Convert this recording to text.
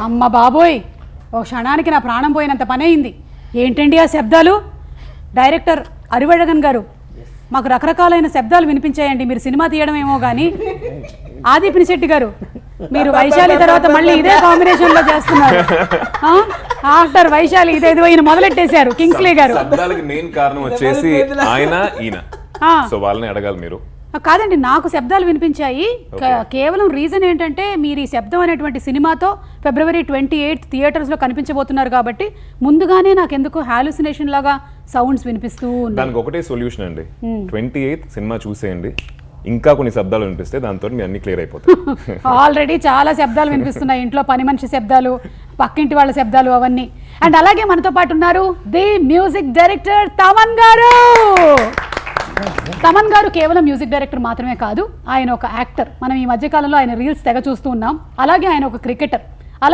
అమ్మ బాబోయ్, ఓ క్షణానికి నా ప్రాణం పోయినంత పని అయింది. ఏంటండి ఆ శబ్దాలు? డైరెక్టర్ అరివడగన్ గారు, మాకు రకరకాలైన శబ్దాలు వినిపించాయండి. మీరు సినిమా తీయడం ఏమో కానీ. ఆది పినిశెట్టి గారు, మీరు వైశాలి తర్వాత మళ్ళీ ఇదే కాంబినేషన్ లో చేస్తున్నారు. ఆఫ్టర్ వైశాలి ఇదేదో ఈయన మొదలెట్టేశారు. కింగ్స్లీ గారు శబ్దాలకి మెయిన్ కారణం వచ్చేసి ఆయన ఈయన, సో వాళ్ళని అడగాలి మీరు. కాదండి, నాకు శబ్దాలు వినిపించాయి. కేవలం రీజన్ ఏంటంటే మీరు ఈ శబ్దం అనేటువంటి సినిమాతో February 28 థియేటర్స్ లో కనిపించబోతున్నారు కాబట్టి ముందుగానే నాకు ఎందుకు హాలుసినేషన్ లాగా సౌండ్స్ వినిపిస్తూ ఉన్నాయి. దానికి ఒకటే సొల్యూషన్ అండి, 28 సినిమా చూసేయండి, ఇంకా కొన్ని శబ్దాలు వినిపిస్తే దాంతో మీ అన్ని క్లియర్ అయిపోతాయి. ఆల్రెడీ చాలా శబ్దాలు వినిపిస్తున్నాయి, ఇంట్లో పని మనిషి శబ్దాలు, పక్కింటి వాళ్ళ శబ్దాలు, అవన్నీ. అండ్ అలాగే మనతో పాటు ఉన్నారు ది మ్యూజిక్ డైరెక్టర్ తమన్ గారు. తమన్ గారు కేవలం మ్యూజిక్ డైరెక్టర్ మాత్రమే కాదు, ఆయన ఒక యాక్టర్. మనం ఈ మధ్యకాలంలో ఆయన రీల్స్ తెగ చూస్తూ ఉన్నాం. అలాగే ఆయన ఒక క్రికెటర్.